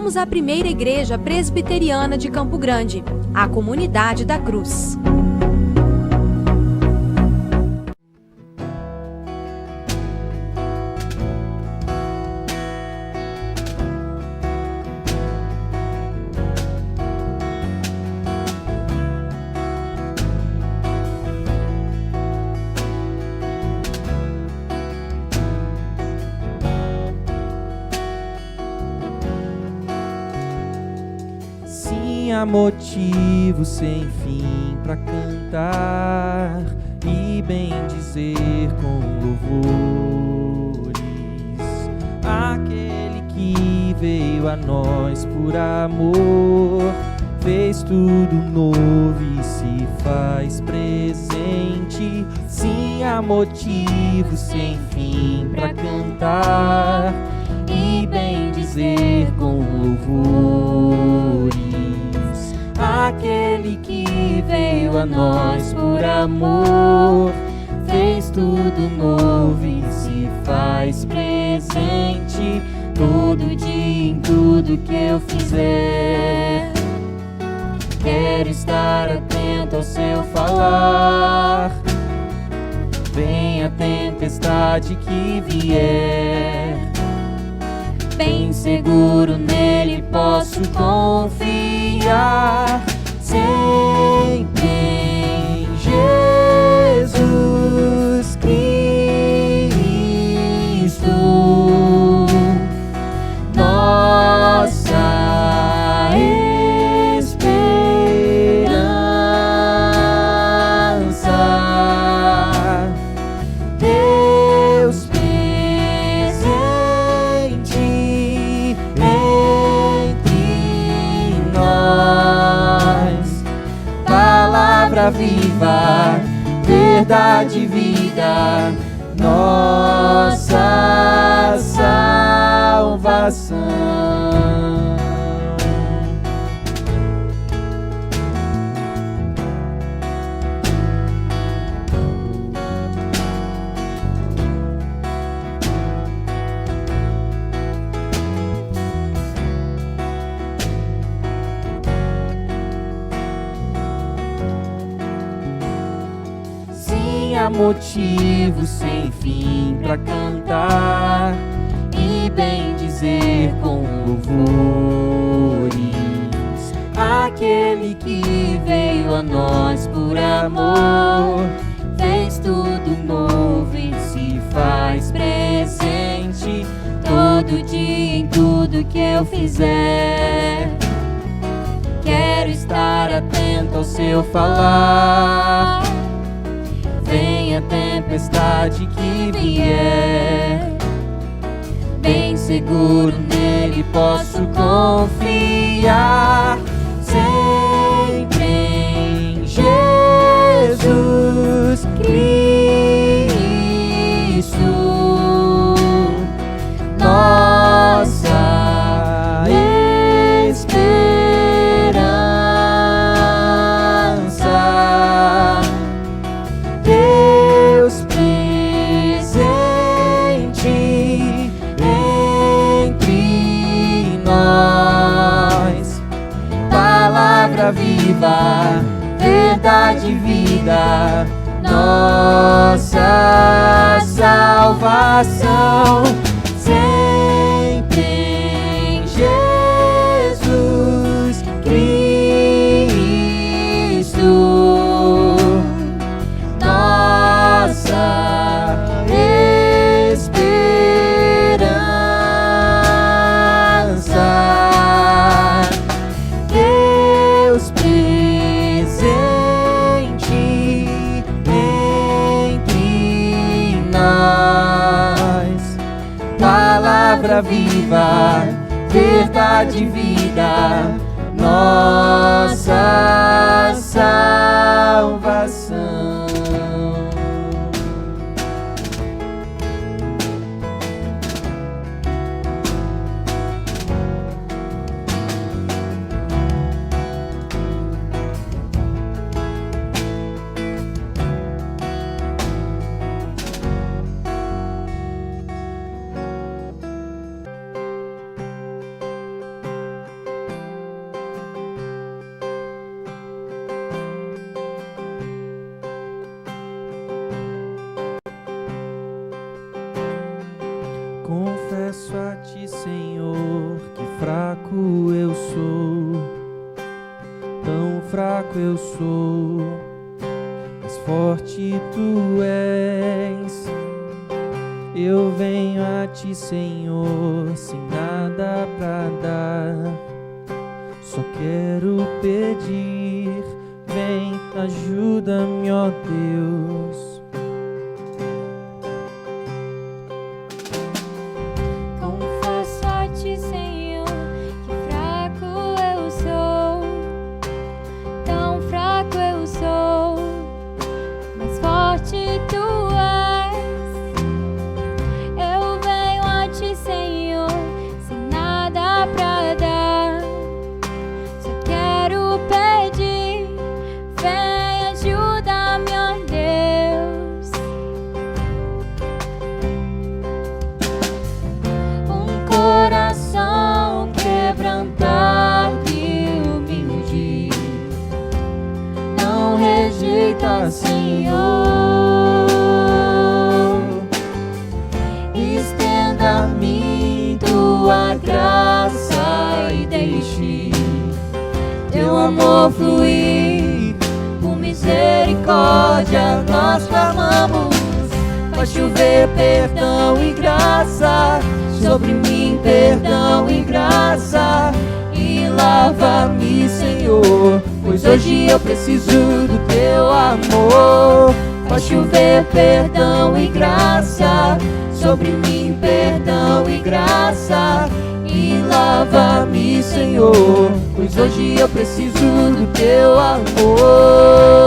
somos a primeira igreja presbiteriana de Campo Grande, a Comunidade da Cruz. Há motivo sem fim para cantar e bem dizer com louvores. Aquele que veio a nós por amor, fez tudo novo e se faz presente. Sim, há motivo sem fim para cantar e bem dizer com louvores. Aquele que veio a nós por amor, fez tudo novo e se faz presente. Todo dia em tudo que eu fizer, quero estar atento ao seu falar. Venha a tempestade que vier, bem seguro nele posso confiar. Sempre em Jesus Cristo, nossa esperança. Deus presente entre nós, palavra viva, verdade e vida, nossa salvação. Há motivo sem fim para cantar e bem dizer com louvores. Aquele que veio a nós por amor, fez tudo novo e se faz presente. Todo dia em tudo que eu fizer, quero estar atento ao seu falar. Venha a tempestade que vier, bem seguro nele posso confiar. Sempre em Jesus Cristo, nossa esperança. Deus presente entre nós, palavra viva, verdade e vida, nossa salvação. Sempre em Jesus Cristo, nossa esperança. Deus presente entre nós, palavra viva, verdade e vida, nossa salvação. sou, tão fraco eu sou, mas forte tu és. Eu venho a ti, Senhor, sem nada pra dar, só quero pedir, vem, ajuda-me, ó Deus. Confesso a ti, Senhor, que fraco eu sou, tão fraco eu sou, mas forte tu és. Eu venho a ti, Senhor, sem nada pra dar, só quero pedir, vem, ajuda-me, ó Deus. Um coração quebrantado e humilde não rejeita, Senhor. Estenda a mim tua graça e deixe teu amor fluir. Com misericórdia nós clamamos, faz chover perdão e graça sobre mim, perdão e graça, e lava-me, Senhor, pois hoje eu preciso do teu amor. Faz chover perdão e graça sobre mim, perdão e graça, e lava-me, Senhor, pois hoje eu preciso do teu amor.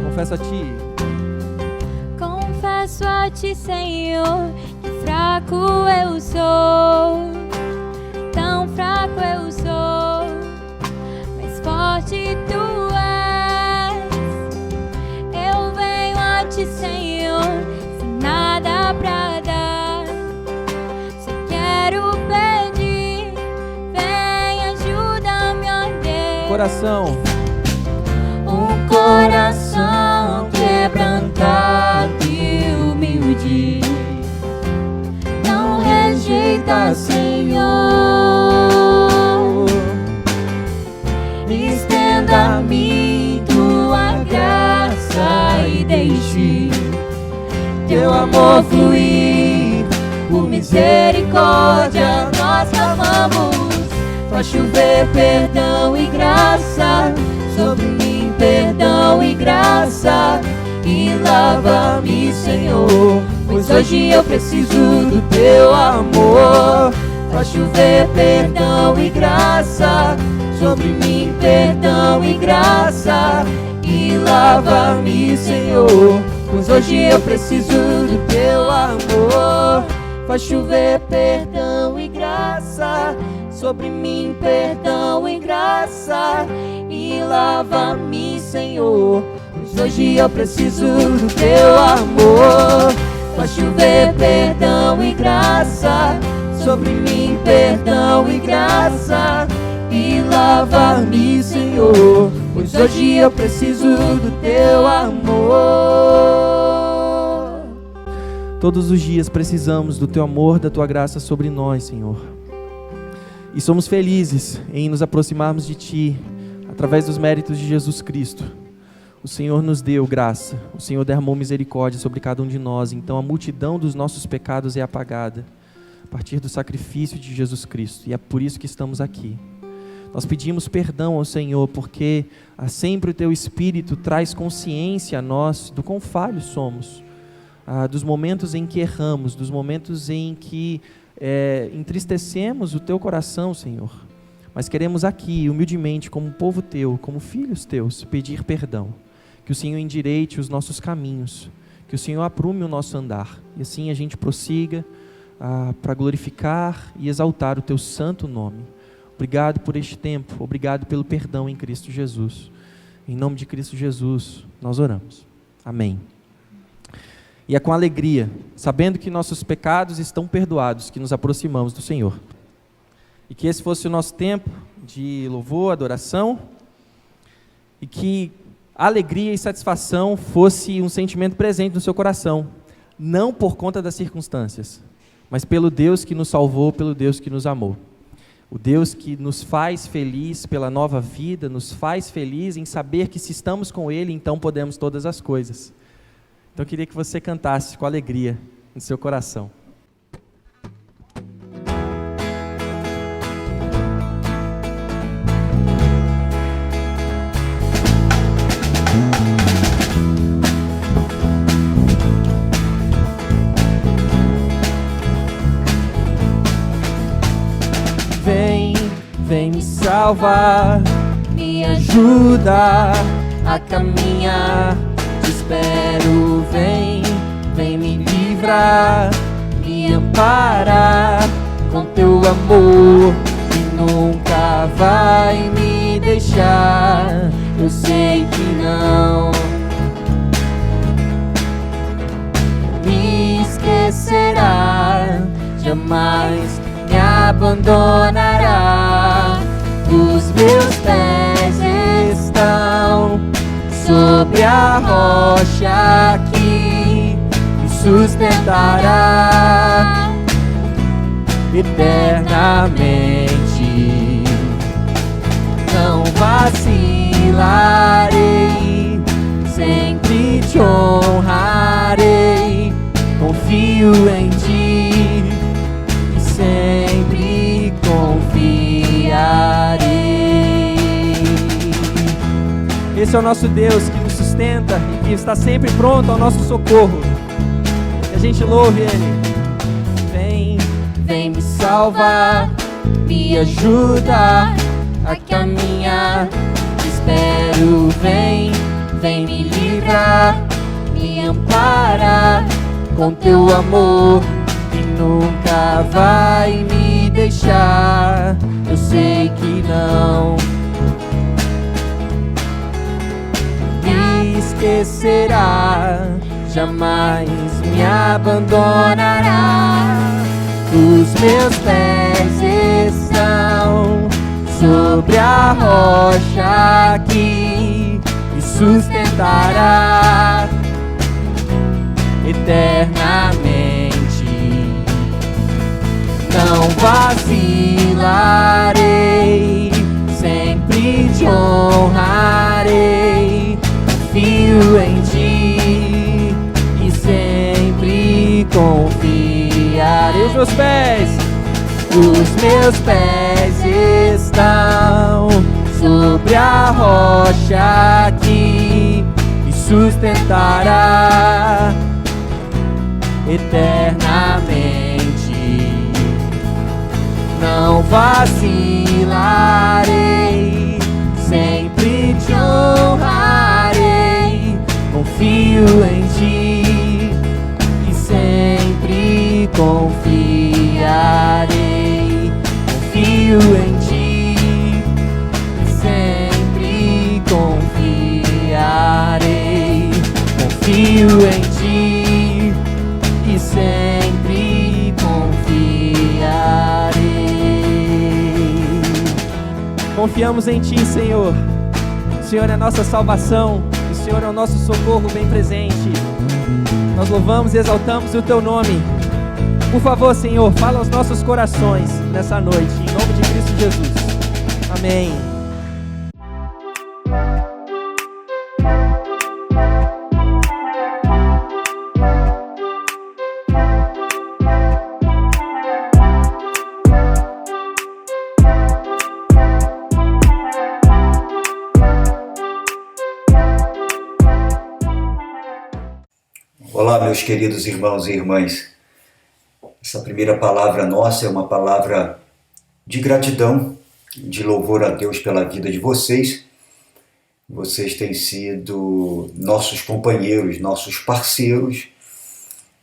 Confesso a ti, Confesso a ti, Senhor, que fraco eu sou, tão fraco eu sou, mas forte tu és. Eu venho a ti, Senhor, sem nada pra dar, só quero pedir, vem, ajuda-me, ó Deus. coração, Um coração quebrantado e humilde não rejeita, Senhor. Estenda a mim tua graça e deixe teu amor fluir. Por misericórdia nós clamamos, faz chover perdão e graça sobre mim, perdão e graça, e lava-me, Senhor, pois hoje eu preciso do teu amor. Faz chover perdão e graça sobre mim, perdão e graça, e lava-me, Senhor, pois hoje eu preciso do teu amor. Faz chover perdão e graça sobre mim, perdão e graça, e lava-me, Senhor, pois hoje eu preciso do teu amor. Faz chover perdão e graça sobre mim, perdão e graça, e lava-me, Senhor, pois hoje eu preciso do teu amor. todos os dias precisamos do teu amor, da tua graça sobre nós, Senhor. E somos felizes em nos aproximarmos de ti, através dos méritos de Jesus Cristo. O Senhor nos deu graça, o Senhor derramou misericórdia sobre cada um de nós, então a multidão dos nossos pecados é apagada, a partir do sacrifício de Jesus Cristo, e é por isso que estamos aqui. Nós pedimos perdão ao Senhor, porque sempre o teu Espírito traz consciência a nós do quão falhos somos, dos momentos em que erramos, dos momentos em que entristecemos o teu coração, Senhor. Mas queremos aqui, humildemente, como povo teu, como filhos teus, pedir perdão. Que o Senhor endireite os nossos caminhos, que o Senhor aprume o nosso andar, e assim a gente prossiga para glorificar e exaltar o teu santo nome. Obrigado por este tempo, obrigado pelo perdão em Cristo Jesus. Em nome de Cristo Jesus, nós oramos. Amém. E é com alegria, sabendo que nossos pecados estão perdoados, que nos aproximamos do Senhor. E que esse fosse o nosso tempo de louvor, adoração, e que alegria e satisfação fosse um sentimento presente no seu coração, não por conta das circunstâncias, mas pelo Deus que nos salvou, pelo Deus que nos amou. O Deus que nos faz feliz pela nova vida, nos faz feliz em saber que se estamos com Ele, então podemos todas as coisas. Então eu queria que você cantasse com alegria no seu coração. Vem me salvar, me ajuda a caminhar. Te espero, vem me livrar, me amparar com teu amor, que nunca vai me deixar. Eu sei que não me esquecerá, jamais me abandonará. Os meus pés estão sobre a rocha que me sustentará eternamente. Não vacilarei, sempre te honrarei. Confio em ti e sempre confiarei. Esse é o nosso Deus que nos sustenta e que está sempre pronto ao nosso socorro. Que a gente louve Ele. Vem me salvar, me ajuda a caminhar. Te espero, vem me livrar, me amparar com teu amor, que nunca vai me deixar. Eu sei que não me esquecerá, jamais me abandonará. Os meus pés estão sobre a rocha que me sustentará eternamente. Não vacilarei, sempre te honrarei. Confio em ti e sempre confiarei. Os meus pés estão sobre a rocha que me sustentará eternamente. Não vacilarei, sempre te honrarei. Confio em ti e sempre confiarei. Confio em ti e sempre confiarei. Confio em ti e sempre confiarei. Confiamos em ti, Senhor. O Senhor é a nossa salvação, o Senhor é o nosso socorro bem presente. Nós louvamos e exaltamos o teu nome. Por favor, Senhor, fala aos nossos corações nessa noite, em nome de Cristo Jesus. Amém. Olá, meus queridos irmãos e irmãs. Essa primeira palavra nossa é uma palavra de gratidão, de louvor a Deus pela vida de vocês. Vocês têm sido nossos companheiros, nossos parceiros,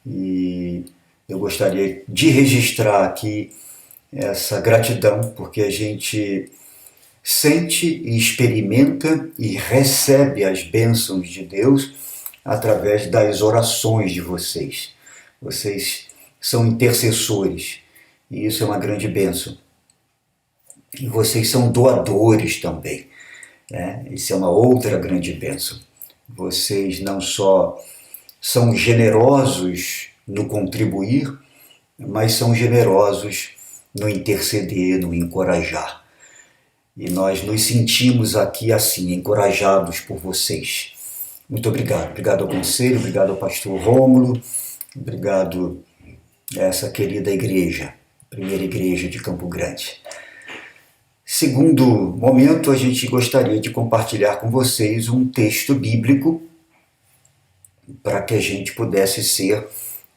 e eu gostaria de registrar aqui essa gratidão, porque a gente sente e experimenta e recebe as bênçãos de Deus através das orações de vocês. Vocês são intercessores, e isso é uma grande bênção. E vocês são doadores também. né? Isso é uma outra grande bênção. Vocês não só são generosos no contribuir, mas são generosos no interceder, no encorajar. E nós nos sentimos aqui assim, encorajados por vocês. Muito obrigado. Obrigado ao conselho, obrigado ao pastor Rômulo, obrigado a essa querida igreja, primeira igreja de Campo Grande. Segundo momento, a gente gostaria de compartilhar com vocês um texto bíblico para que a gente pudesse ser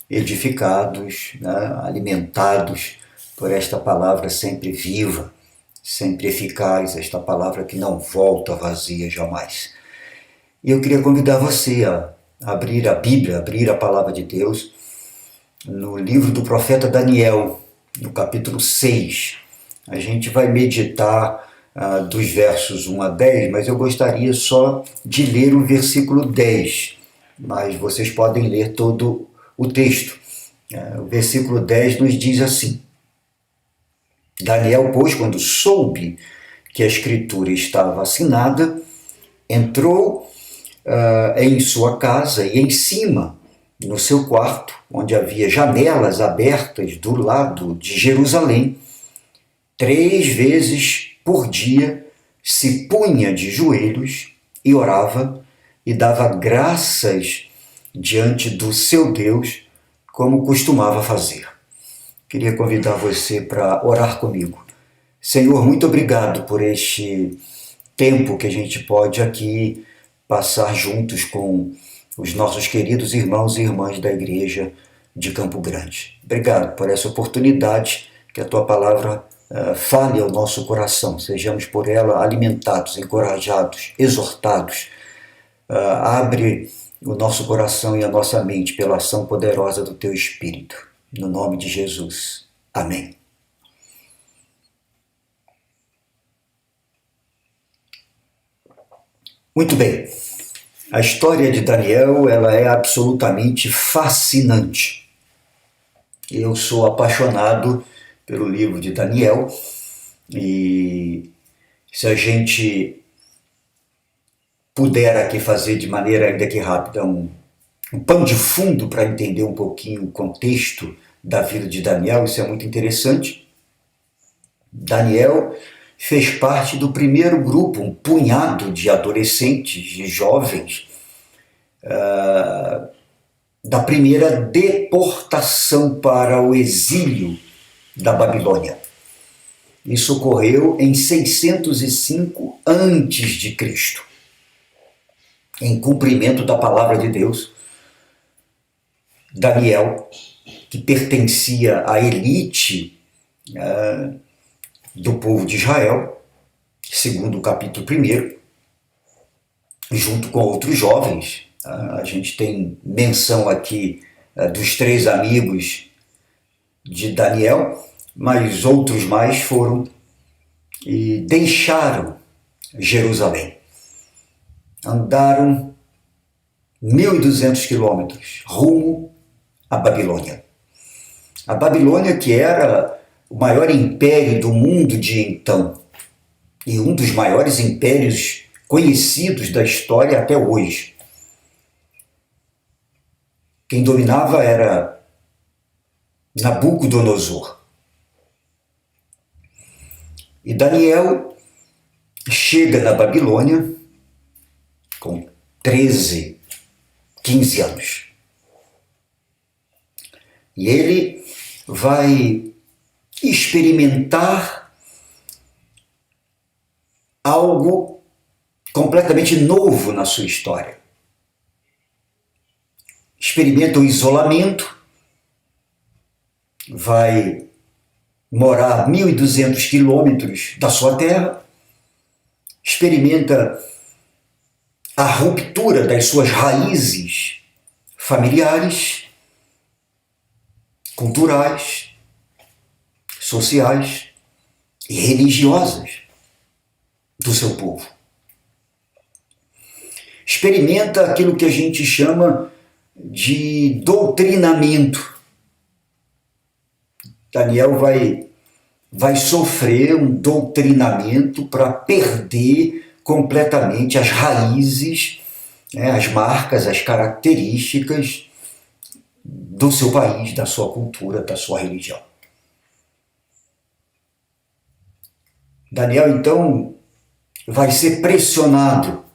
edificados, né, alimentados por esta palavra sempre viva, sempre eficaz, esta palavra que não volta vazia jamais. E eu queria convidar você a abrir a Bíblia, abrir a palavra de Deus, no livro do profeta Daniel, no capítulo 6. A gente vai meditar dos versos 1 a 10, mas eu gostaria só de ler o versículo 10, mas vocês podem ler todo o texto. O versículo 10 nos diz assim: Daniel, pois, quando soube que a escritura estava assinada, entrou em sua casa e em cima, no seu quarto, onde havia janelas abertas do lado de Jerusalém, 3 vezes por dia se punha de joelhos e orava e dava graças diante do seu Deus, como costumava fazer. Queria convidar você para orar comigo. Senhor, muito obrigado por este tempo que a gente pode aqui passar juntos com os nossos queridos irmãos e irmãs da igreja de Campo Grande. Obrigado por essa oportunidade, que a tua palavra fale ao nosso coração, sejamos por ela alimentados, encorajados, exortados. Abre o nosso coração e a nossa mente pela ação poderosa do teu Espírito. No nome de Jesus. Amém. Muito bem. A história de Daniel, ela é absolutamente fascinante. Eu sou apaixonado pelo livro de Daniel e se a gente puder aqui fazer de maneira ainda que rápida um pano de fundo para entender um pouquinho o contexto da vida de Daniel, isso é muito interessante. Daniel fez parte do primeiro grupo, um punhado de adolescentes, de jovens, da primeira deportação para o exílio da Babilônia. Isso ocorreu em 605 a.C., em cumprimento da palavra de Deus. Daniel, que pertencia à elite do povo de Israel, segundo o capítulo 1, junto com outros jovens. A gente tem menção aqui dos 3 amigos de Daniel, mas outros mais foram e deixaram Jerusalém. Andaram 1.200 quilômetros rumo à Babilônia. A Babilônia, que era o maior império do mundo de então, e um dos maiores impérios conhecidos da história até hoje. Quem dominava era Nabucodonosor. E Daniel chega na Babilônia com 13, 15 anos. E ele vai experimentar algo completamente novo na sua história. Experimenta o isolamento, vai morar a 1.200 quilômetros da sua terra, experimenta a ruptura das suas raízes familiares, culturais, sociais e religiosas do seu povo. Experimenta aquilo que a gente chama de doutrinamento. Daniel vai sofrer um doutrinamento para perder completamente as raízes, né, as marcas, as características do seu país, da sua cultura, da sua religião. Daniel, então, vai ser pressionado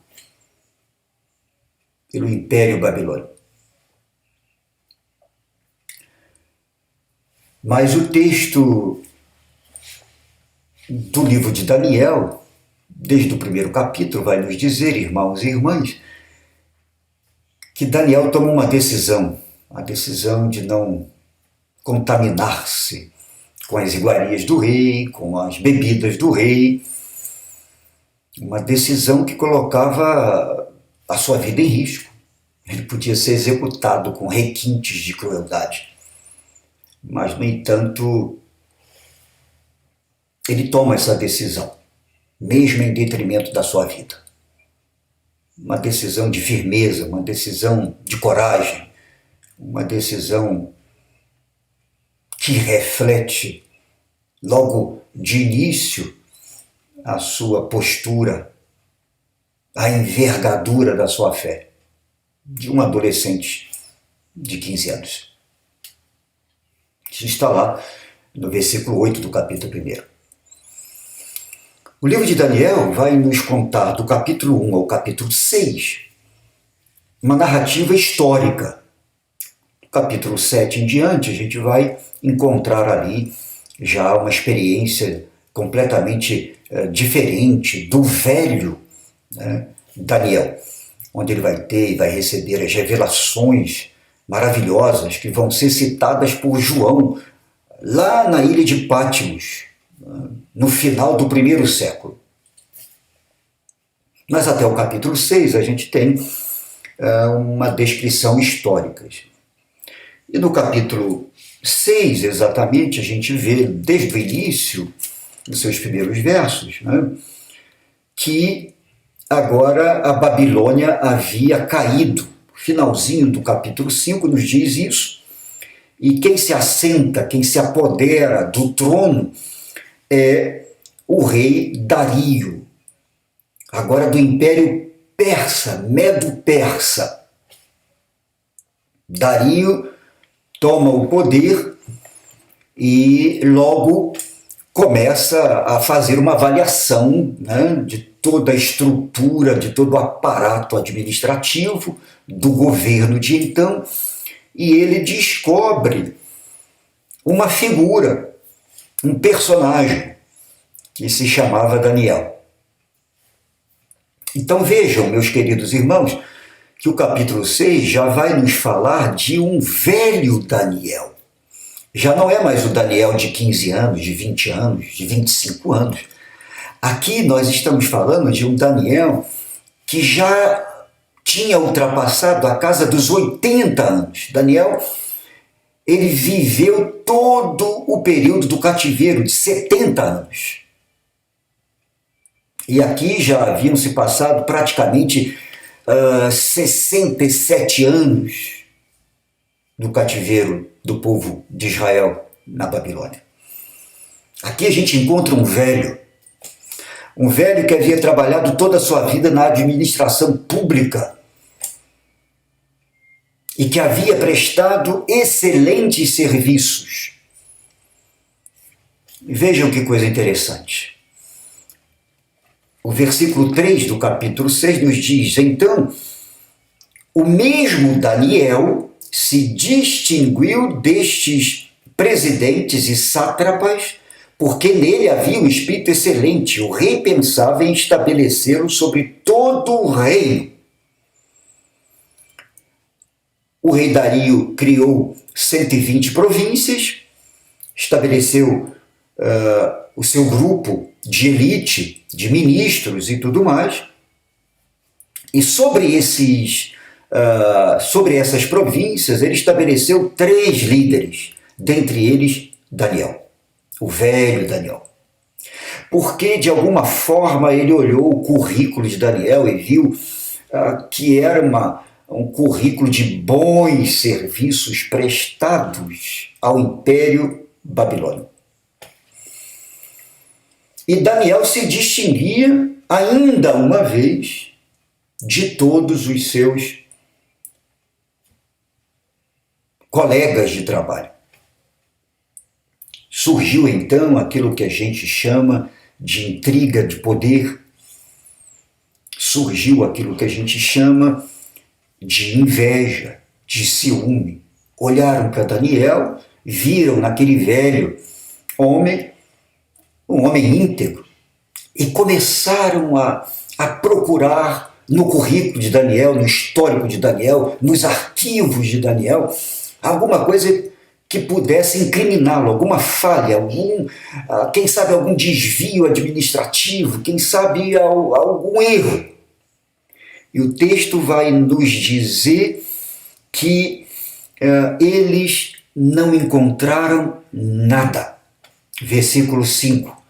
pelo Império Babilônico. Mas o texto do livro de Daniel, desde o primeiro capítulo, vai nos dizer, irmãos e irmãs, que Daniel toma uma decisão, a decisão de não contaminar-se com as iguarias do rei, com as bebidas do rei, uma decisão que colocava a sua vida em risco. Ele podia ser executado com requintes de crueldade. Mas, no entanto, ele toma essa decisão, mesmo em detrimento da sua vida. Uma decisão de firmeza, uma decisão de coragem, uma decisão que reflete, logo de início, a sua postura, a envergadura da sua fé, de um adolescente de 15 anos. Isso está lá no versículo 8 do capítulo 1. O livro de Daniel vai nos contar, do capítulo 1 ao capítulo 6, uma narrativa histórica. Do capítulo 7 em diante, a gente vai encontrar ali já uma experiência completamente diferente do velho, né, Daniel, onde ele vai ter e vai receber as revelações maravilhosas que vão ser citadas por João lá na ilha de Patmos, no final do primeiro século. Mas até o capítulo 6 a gente tem uma descrição histórica. E no capítulo 6, exatamente, a gente vê desde o início, nos seus primeiros versos, né, que agora a Babilônia havia caído. O finalzinho do capítulo 5 nos diz isso. E quem se assenta, quem se apodera do trono é o rei Dario, agora do Império Persa, Medo-Persa. Dario toma o poder e logo começa a fazer uma avaliação, né, de toda a estrutura, de todo o aparato administrativo do governo de então, e ele descobre uma figura, um personagem que se chamava Daniel. Então vejam, meus queridos irmãos, que o capítulo 6 já vai nos falar de um velho Daniel. Já não é mais o Daniel de 15 anos, de 20 anos, de 25 anos. Aqui nós estamos falando de um Daniel que já tinha ultrapassado a casa dos 80 anos. Daniel, ele viveu todo o período do cativeiro, de 70 anos. E aqui já haviam se passado praticamente 67 anos do cativeiro do povo de Israel na Babilônia. Aqui a gente encontra um velho que havia trabalhado toda a sua vida na administração pública e que havia prestado excelentes serviços. Vejam que coisa interessante. O versículo 3 do capítulo 6 nos diz: então, o mesmo Daniel se distinguiu destes presidentes e sátrapas, porque nele havia um espírito excelente. O rei pensava em estabelecê-lo sobre todo o reino. O rei Dario criou 120 províncias, estabeleceu o seu grupo de elite, de ministros e tudo mais, e sobre essas províncias ele estabeleceu 3 líderes, dentre eles Daniel, o velho Daniel. Porque de alguma forma ele olhou o currículo de Daniel e viu que era um currículo de bons serviços prestados ao Império Babilônico. E Daniel se distinguia ainda uma vez, de todos os seus colegas de trabalho. Surgiu então aquilo que a gente chama de intriga de poder, surgiu aquilo que a gente chama de inveja, de ciúme. Olharam para Daniel, viram naquele velho homem, um homem íntegro, e começaram a procurar no currículo de Daniel, no histórico de Daniel, nos arquivos de Daniel, alguma coisa que pudesse incriminá-lo, alguma falha, quem sabe algum desvio administrativo, quem sabe algum erro. E o texto vai nos dizer que eles não encontraram nada. Versículo 5.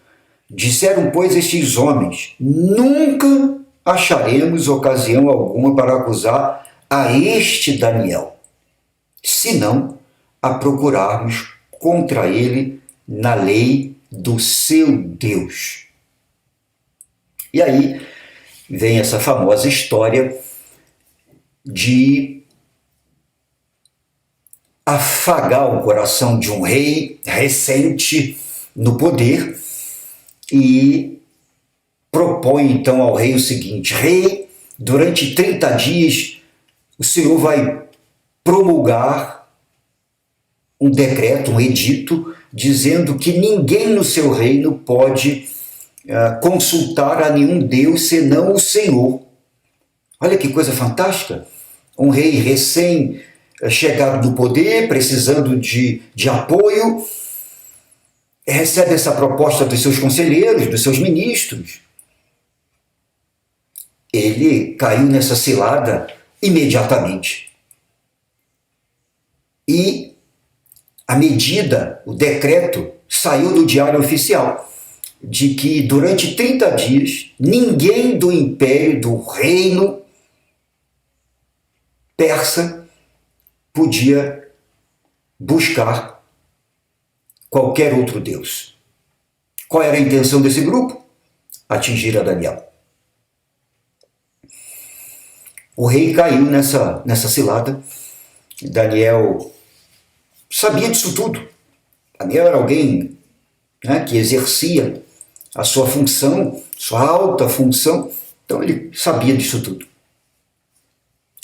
Disseram, pois, estes homens, nunca acharemos ocasião alguma para acusar a este Daniel, senão a procurarmos contra ele na lei do seu Deus. E aí vem essa famosa história de afagar o coração de um rei recente no poder e propõe então ao rei o seguinte: rei, durante 30 dias o senhor vai promulgar um decreto, um edito, dizendo que ninguém no seu reino pode consultar a nenhum Deus senão o Senhor. Olha que coisa fantástica! Um rei recém-chegado do poder, precisando de apoio, recebe essa proposta dos seus conselheiros, dos seus ministros. Ele caiu nessa cilada imediatamente. E a medida, o decreto, saiu do Diário Oficial de que durante 30 dias ninguém do império, do reino persa podia buscar qualquer outro Deus. Qual era a intenção desse grupo? Atingir a Daniel. O rei caiu nessa cilada. Daniel sabia disso tudo. Daniel era alguém, né, que exercia a sua função, sua alta função, então ele sabia disso tudo.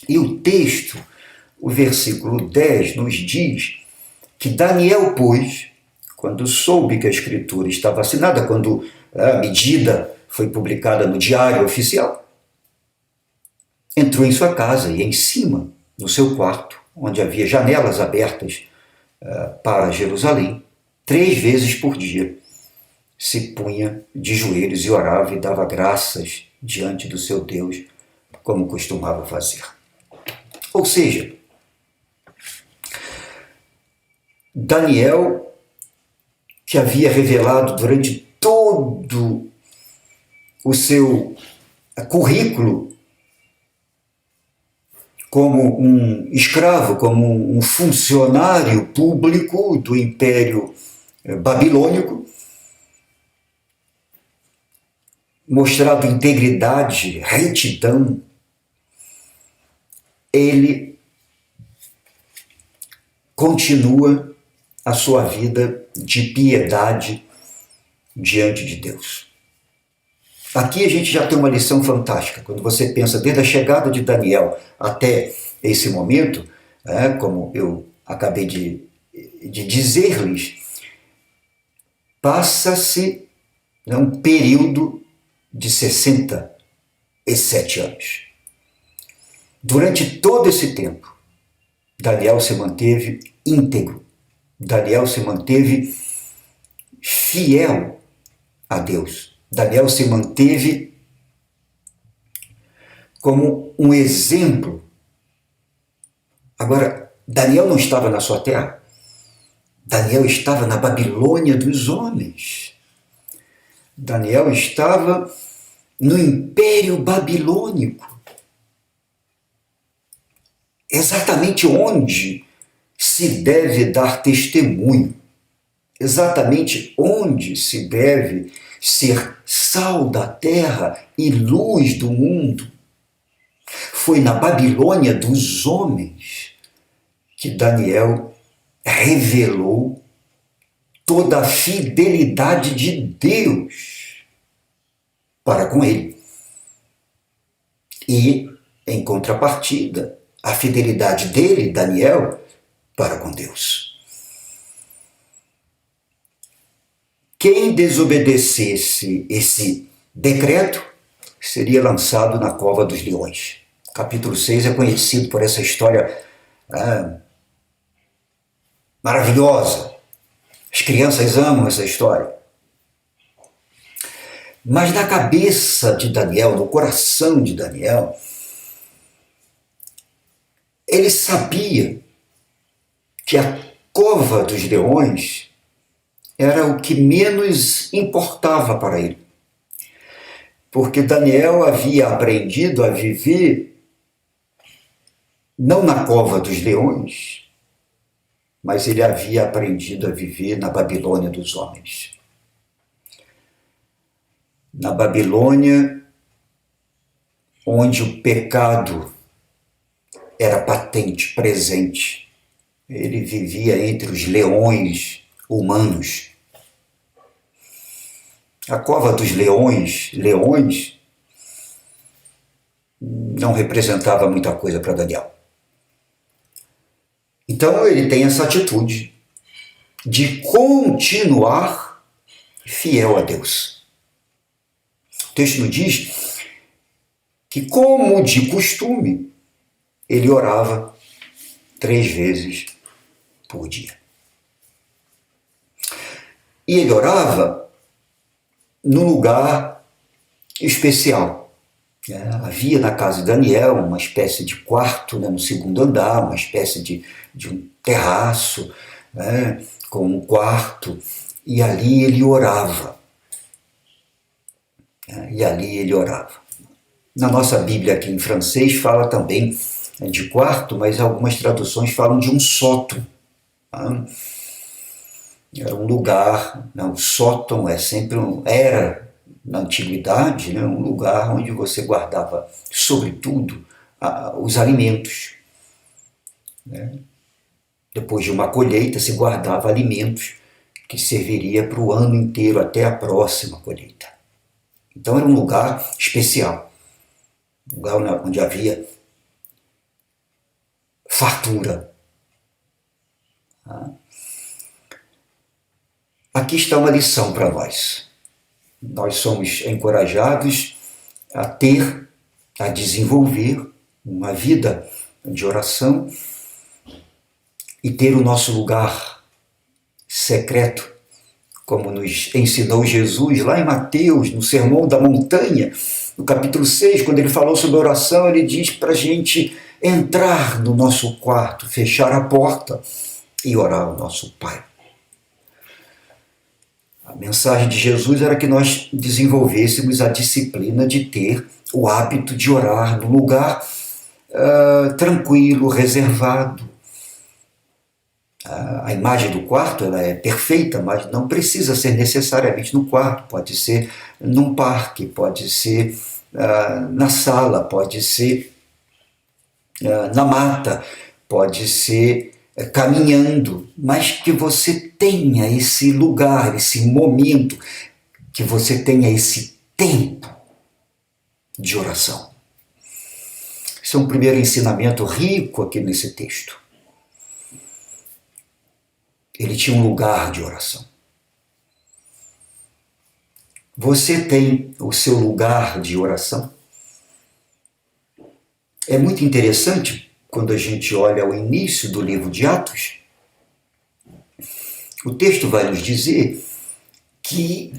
E o texto, o versículo 10, nos diz que Daniel, pois, quando soube que a escritura estava assinada, quando a medida foi publicada no Diário Oficial, entrou em sua casa e em cima, no seu quarto, onde havia janelas abertas para Jerusalém, 3 vezes por dia se punha de joelhos e orava e dava graças diante do seu Deus, como costumava fazer. Ou seja, Daniel, que havia revelado durante todo o seu currículo como um escravo, como um funcionário público do Império Babilônico, mostrado integridade, retidão, ele continua a sua vida de piedade diante de Deus. Aqui a gente já tem uma lição fantástica. Quando você pensa desde a chegada de Daniel até esse momento, como eu acabei de dizer-lhes, passa-se um período de 67 anos. Durante todo esse tempo, Daniel se manteve íntegro. Daniel se manteve fiel a Deus. Daniel se manteve como um exemplo. Agora, Daniel não estava na sua terra. Daniel estava na Babilônia dos homens. Daniel estava no Império Babilônico. Exatamente onde se deve dar testemunho. Exatamente onde se deve ser sal da terra e luz do mundo. Foi na Babilônia dos homens que Daniel revelou toda a fidelidade de Deus para com ele. E, em contrapartida, a fidelidade dele, Daniel, para com Deus. Quem desobedecesse esse decreto seria lançado na cova dos leões. Capítulo 6 é conhecido por essa história maravilhosa. As crianças amam essa história. Mas na cabeça de Daniel, no coração de Daniel, ele sabia que a cova dos leões era o que menos importava para ele. Porque Daniel havia aprendido a viver não na cova dos leões, mas ele havia aprendido a viver na Babilônia dos homens. Na Babilônia, onde o pecado era patente, presente. Ele vivia entre os leões humanos. A cova dos leões não representava muita coisa para Daniel. Então ele tem essa atitude de continuar fiel a Deus. O texto nos diz que, como de costume, ele orava 3 vezes por dia. E ele orava num lugar especial. Havia na casa de Daniel uma espécie de quarto, no segundo andar, uma espécie de um terraço, com um quarto, e ali ele orava. Na nossa Bíblia aqui em francês fala também de quarto, mas algumas traduções falam de um sótão. Era um lugar, o sótão era na antiguidade, um lugar onde você guardava, sobretudo, os alimentos. Depois de uma colheita, se guardava alimentos que serviria para o ano inteiro, até a próxima colheita. Então era um lugar especial, um lugar onde havia fartura. Aqui está uma lição para nós. Nós somos encorajados a desenvolver uma vida de oração e ter o nosso lugar secreto, como nos ensinou Jesus lá em Mateus, no Sermão da Montanha, no capítulo 6, quando ele falou sobre oração, ele diz para a gente entrar no nosso quarto, fechar a porta e orar ao nosso Pai. A mensagem de Jesus era que nós desenvolvêssemos a disciplina de ter o hábito de orar num lugar tranquilo, reservado. A imagem do quarto ela é perfeita, mas não precisa ser necessariamente no quarto. Pode ser num parque, pode ser na sala, pode ser na mata, pode ser caminhando, mas que você tenha esse lugar, esse momento, que você tenha esse tempo de oração. Esse é um primeiro ensinamento rico aqui nesse texto. Ele tinha um lugar de oração. Você tem o seu lugar de oração? É muito interessante quando a gente olha o início do livro de Atos. O texto vai nos dizer que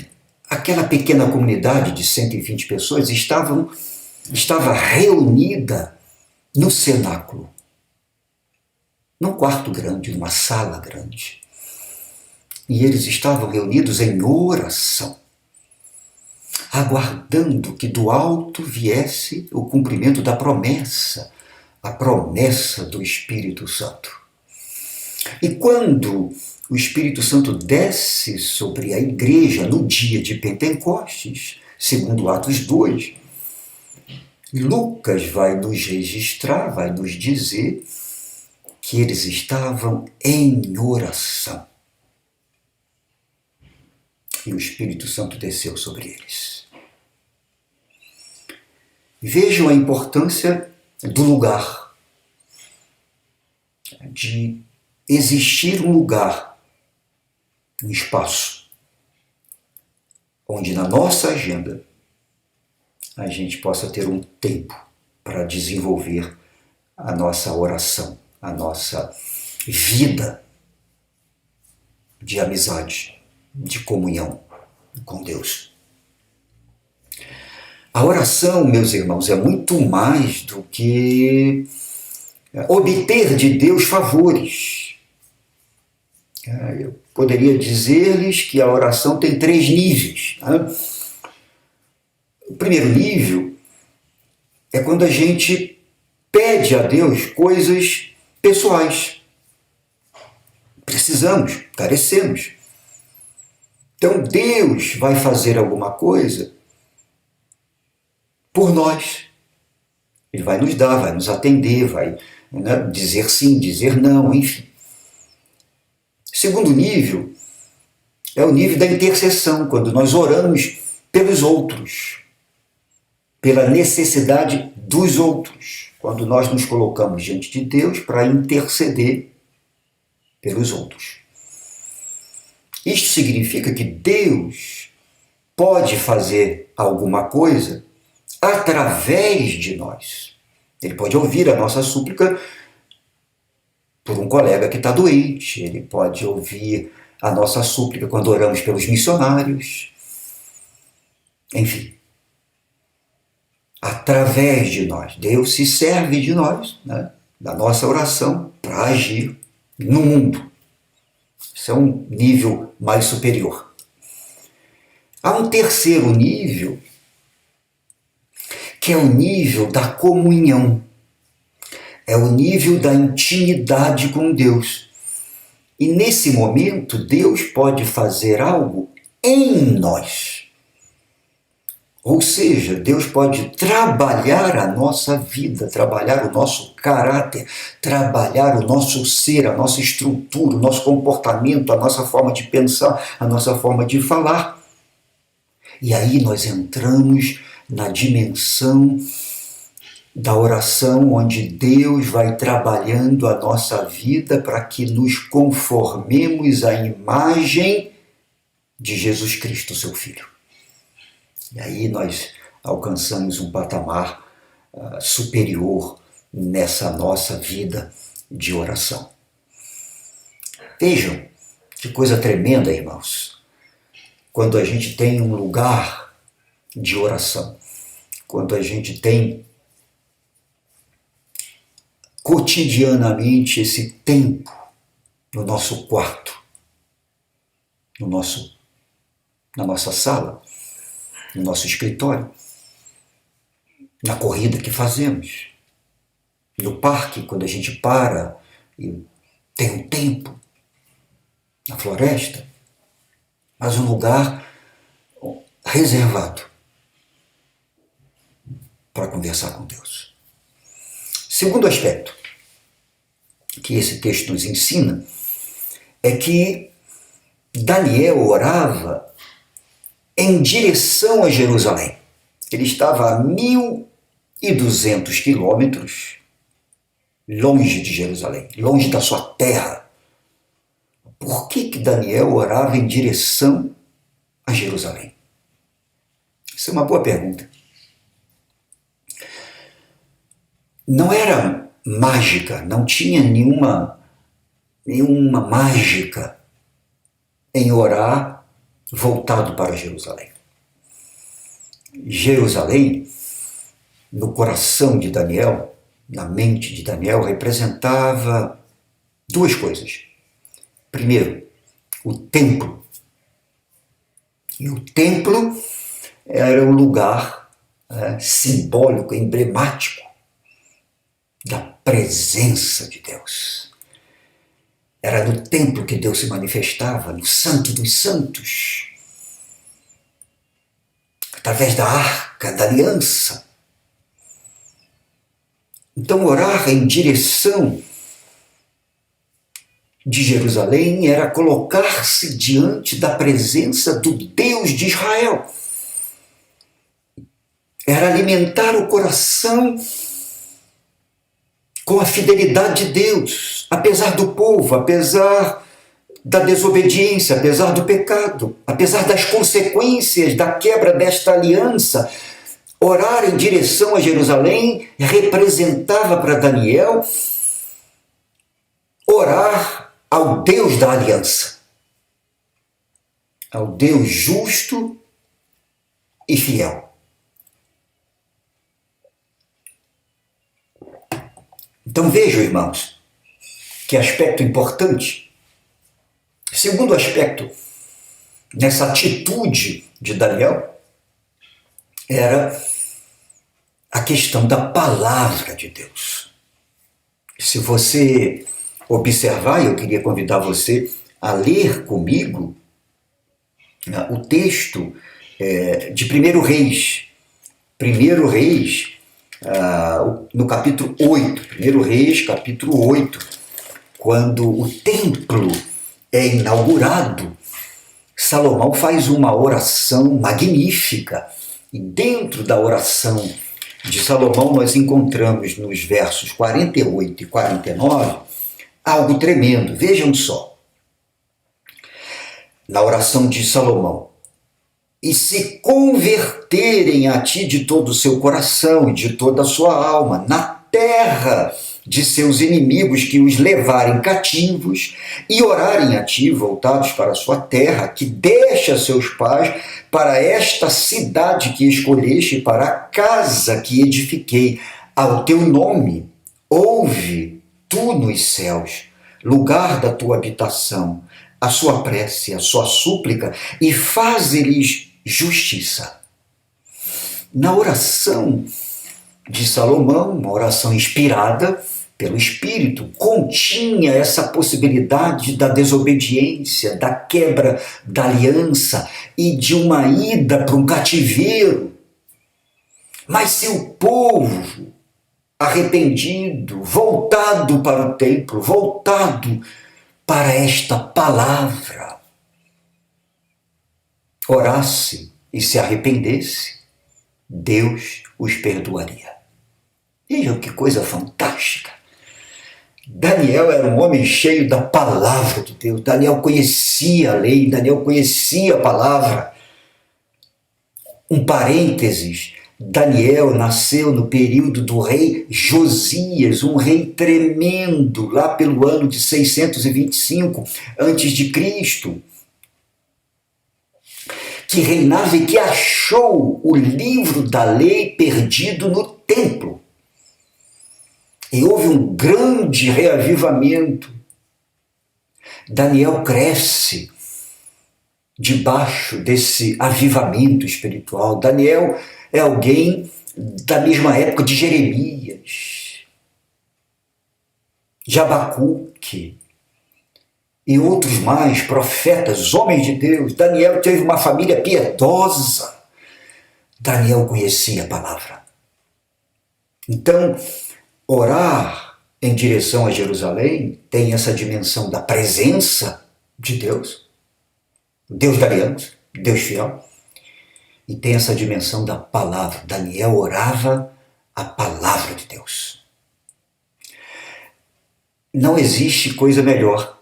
aquela pequena comunidade de 120 pessoas estava reunida no cenáculo, num quarto grande, numa sala grande. E eles estavam reunidos em oração, aguardando que do alto viesse o cumprimento da promessa, a promessa do Espírito Santo. E quando o Espírito Santo desce sobre a igreja no dia de Pentecostes, segundo Atos 2. Lucas vai nos registrar, vai nos dizer que eles estavam em oração. E o Espírito Santo desceu sobre eles. Vejam a importância do lugar, de existir um lugar, um espaço, onde na nossa agenda a gente possa ter um tempo para desenvolver a nossa oração, a nossa vida de amizade, de comunhão com Deus. A oração, meus irmãos, é muito mais do que obter de Deus favores. Eu poderia dizer-lhes que a oração tem 3 níveis. O primeiro nível é quando a gente pede a Deus coisas pessoais. Precisamos, carecemos. Então Deus vai fazer alguma coisa por nós. Ele vai nos dar, vai nos atender, vai dizer sim, dizer não, enfim. Segundo nível é o nível da intercessão, quando nós oramos pelos outros, pela necessidade dos outros, quando nós nos colocamos diante de Deus para interceder pelos outros. Isto significa que Deus pode fazer alguma coisa através de nós. Ele pode ouvir a nossa súplica por um colega que está doente, ele pode ouvir a nossa súplica quando oramos pelos missionários. Enfim, através de nós. Deus se serve de nós, da nossa oração, para agir no mundo. Isso é um nível mais superior. Há um terceiro nível, que é o nível da comunhão. É o nível da intimidade com Deus. E nesse momento, Deus pode fazer algo em nós. Ou seja, Deus pode trabalhar a nossa vida, trabalhar o nosso caráter, trabalhar o nosso ser, a nossa estrutura, o nosso comportamento, a nossa forma de pensar, a nossa forma de falar. E aí nós entramos na dimensão da oração, onde Deus vai trabalhando a nossa vida para que nos conformemos à imagem de Jesus Cristo, seu Filho. E aí nós alcançamos um patamar superior nessa nossa vida de oração. Vejam que coisa tremenda, irmãos, quando a gente tem um lugar de oração, quando a gente tem cotidianamente esse tempo no nosso quarto, na nossa sala, no nosso escritório, na corrida que fazemos, no parque, quando a gente para e tem um tempo, na floresta, mas um lugar reservado para conversar com Deus. Segundo aspecto que esse texto nos ensina é que Daniel orava em direção a Jerusalém. Ele estava a 1.200 quilômetros longe de Jerusalém, longe da sua terra. Por que Daniel orava em direção a Jerusalém? Isso é uma boa pergunta. Não era mágica, não tinha nenhuma mágica em orar voltado para Jerusalém. Jerusalém, no coração de Daniel, na mente de Daniel, representava 2 coisas. Primeiro, o templo. E o templo era um lugar simbólico, emblemático da presença de Deus. Era no templo que Deus se manifestava, no Santo dos Santos, através da Arca da Aliança. Então, orar em direção de Jerusalém era colocar-se diante da presença do Deus de Israel. Era alimentar o coração com a fidelidade de Deus, apesar do povo, apesar da desobediência, apesar do pecado, apesar das consequências da quebra desta aliança. Orar em direção a Jerusalém representava para Daniel orar ao Deus da aliança, ao Deus justo e fiel. Então vejam, irmãos, que aspecto importante. Segundo aspecto nessa atitude de Daniel era a questão da palavra de Deus. Se você observar, eu queria convidar você a ler comigo o texto de 1 Reis. 1 Reis, no capítulo 8. 1 Reis, capítulo 8. Quando o templo é inaugurado, Salomão faz uma oração magnífica. E dentro da oração de Salomão nós encontramos nos versos 48 e 49 algo tremendo. Vejam só. Na oração de Salomão: e se converterem a ti de todo o seu coração e de toda a sua alma, na terra de seus inimigos que os levarem cativos, e orarem a ti, voltados para a sua terra, que deixa seus pais, para esta cidade que escolheste, para a casa que edifiquei ao teu nome, ouve tu nos céus, lugar da tua habitação, a sua prece, a sua súplica, e faze-lhes justiça. Na oração de Salomão, uma oração inspirada pelo Espírito, continha essa possibilidade da desobediência, da quebra da aliança e de uma ida para um cativeiro. Mas se o povo arrependido, voltado para o templo, voltado para esta palavra, orasse e se arrependesse, Deus os perdoaria. Vejam que coisa fantástica. Daniel era um homem cheio da palavra de Deus. Daniel conhecia a lei, Daniel conhecia a palavra. Um parênteses: Daniel nasceu no período do rei Josias, um rei tremendo, lá pelo ano de 625 a.C., que reinava e que achou o livro da lei perdido no templo. E houve um grande reavivamento. Daniel cresce debaixo desse avivamento espiritual. Daniel é alguém da mesma época de Jeremias, de Abacuque e outros mais, profetas, homens de Deus. Daniel teve uma família piedosa. Daniel conhecia a palavra. Então, orar em direção a Jerusalém tem essa dimensão da presença de Deus, Deus da aliança, Deus fiel, e tem essa dimensão da palavra. Daniel orava a palavra de Deus. Não existe coisa melhor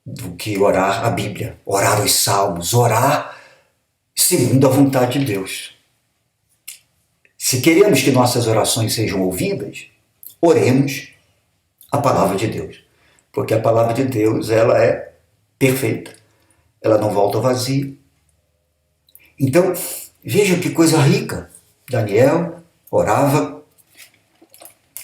do que orar a Bíblia, orar os salmos, orar segundo a vontade de Deus. Se queremos que nossas orações sejam ouvidas, oremos a palavra de Deus, porque a palavra de Deus, ela é perfeita, ela não volta vazia. Então, vejam que coisa rica. Daniel orava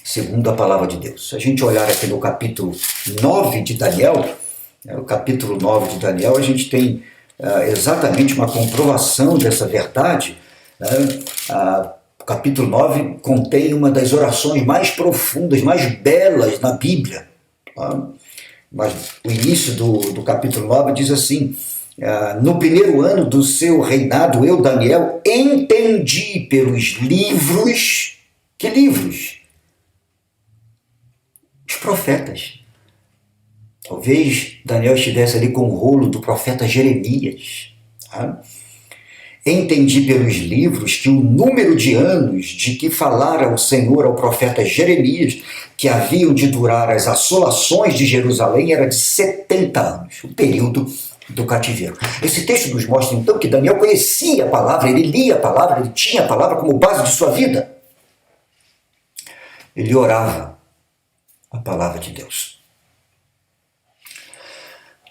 segundo a palavra de Deus. Se a gente olhar aqui no capítulo 9 de Daniel, no capítulo 9 de Daniel, a gente tem exatamente uma comprovação dessa verdade. O capítulo 9 contém uma das orações mais profundas, mais belas na Bíblia. mas o início do capítulo 9 diz assim: no primeiro ano do seu reinado, eu, Daniel, entendi pelos livros. Que livros? Os profetas. Talvez Daniel estivesse ali com o rolo do profeta Jeremias. Tá? Entendi pelos livros que o número de anos de que falara o Senhor ao profeta Jeremias, que haviam de durar as assolações de Jerusalém, era de 70 anos, o período do cativeiro. Esse texto nos mostra então que Daniel conhecia a palavra, ele lia a palavra, ele tinha a palavra como base de sua vida. Ele orava a palavra de Deus.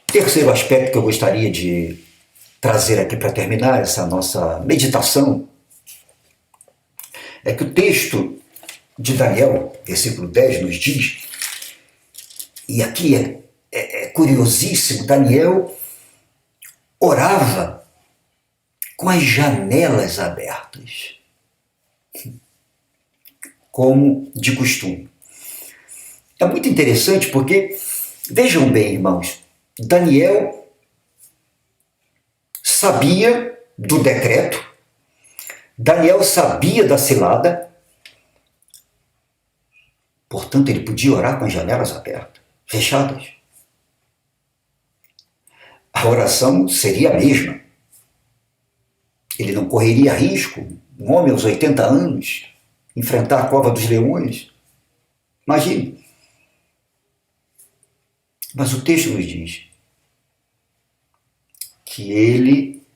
Terceiro aspecto que eu gostaria de trazer aqui para terminar essa nossa meditação é que o texto de Daniel, versículo 10, nos diz, e aqui é curiosíssimo, Daniel orava com as janelas abertas, como de costume. É muito interessante porque, vejam bem, irmãos, Daniel sabia do decreto, Daniel sabia da cilada, portanto ele podia orar com as janelas abertas, fechadas. A oração seria a mesma. Ele não correria risco, um homem aos 80 anos, enfrentar a cova dos leões. Imagine. Mas o texto nos diz que ele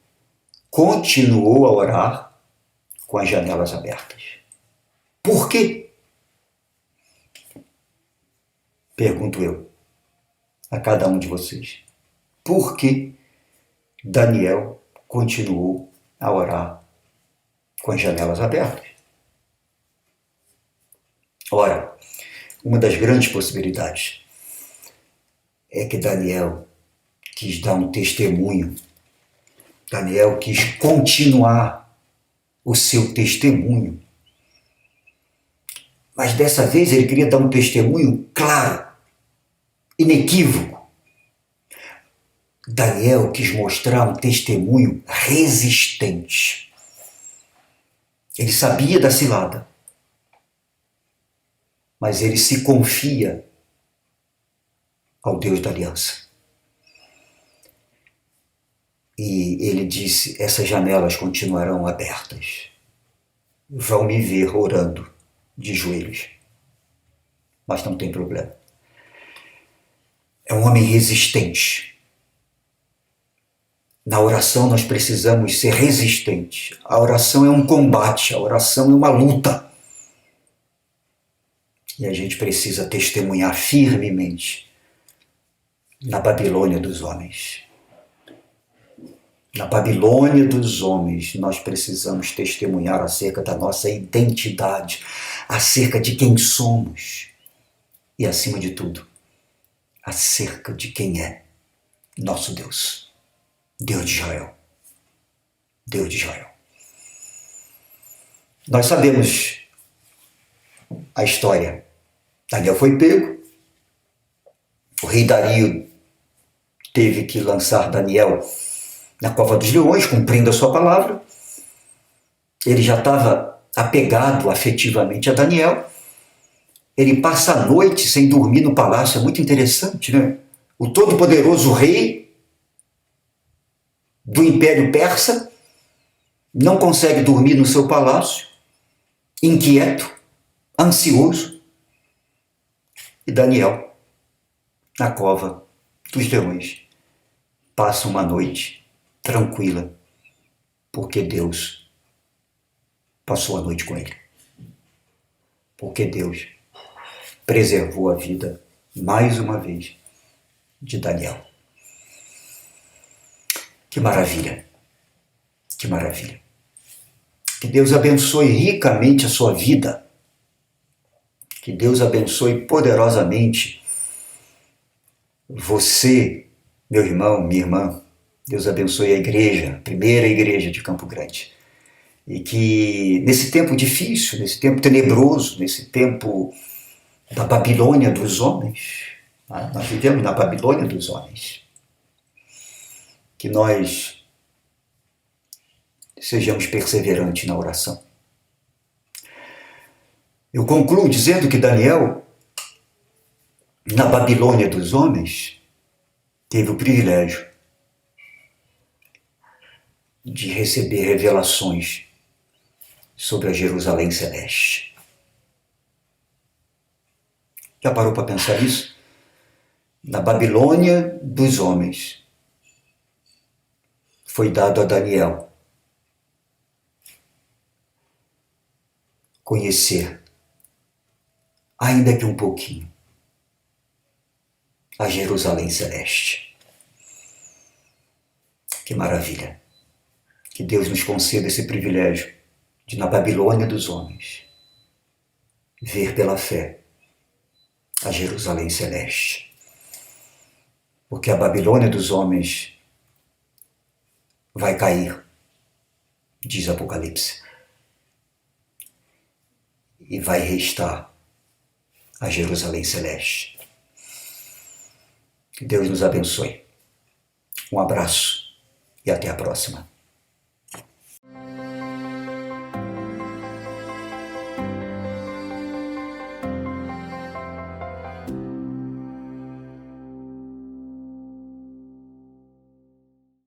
continuou a orar com as janelas abertas. Por quê? Pergunto eu a cada um de vocês. Por que Daniel continuou a orar com as janelas abertas? Ora, uma das grandes possibilidades é que Daniel quis dar um testemunho. Daniel quis continuar o seu testemunho. Mas dessa vez ele queria dar um testemunho claro, inequívoco. Daniel quis mostrar um testemunho resistente. Ele sabia da cilada, mas ele se confia ao Deus da aliança. E ele disse: essas janelas continuarão abertas. Vão me ver orando de joelhos. Mas não tem problema. É um homem resistente. Na oração nós precisamos ser resistentes. A oração é um combate, a oração é uma luta. E a gente precisa testemunhar firmemente na Babilônia dos homens. Na Babilônia dos homens, nós precisamos testemunhar acerca da nossa identidade, acerca de quem somos e, acima de tudo, acerca de quem é nosso Deus. Deus de Israel. Deus de Israel. Nós sabemos a história. Daniel foi pego. O rei Dario teve que lançar Daniel na cova dos leões, cumprindo a sua palavra. Ele já estava apegado afetivamente a Daniel. Ele passa a noite sem dormir no palácio. É muito interessante, né? O todo-poderoso rei do Império Persa não consegue dormir no seu palácio, inquieto, ansioso. E Daniel, na cova dos leões, passa uma noite tranquila, porque Deus passou a noite com ele. Porque Deus preservou a vida, mais uma vez, de Daniel. Que maravilha! Que maravilha! Que Deus abençoe ricamente a sua vida. Que Deus abençoe poderosamente você, meu irmão, minha irmã. Deus abençoe a igreja, a primeira igreja de Campo Grande. E que nesse tempo difícil, nesse tempo tenebroso, nesse tempo da Babilônia dos homens, Nós vivemos na Babilônia dos homens. Que nós sejamos perseverantes na oração. Eu concluo dizendo que Daniel, na Babilônia dos homens, teve o privilégio de receber revelações sobre a Jerusalém Celeste. Já parou para pensar nisso? Na Babilônia dos homens, foi dado a Daniel conhecer, ainda que um pouquinho, a Jerusalém Celeste. Que maravilha! Que Deus nos conceda esse privilégio de, na Babilônia dos homens, ver pela fé a Jerusalém Celeste. Porque a Babilônia dos homens vai cair, diz Apocalipse, e vai restar a Jerusalém Celeste. Que Deus nos abençoe. Um abraço e até a próxima.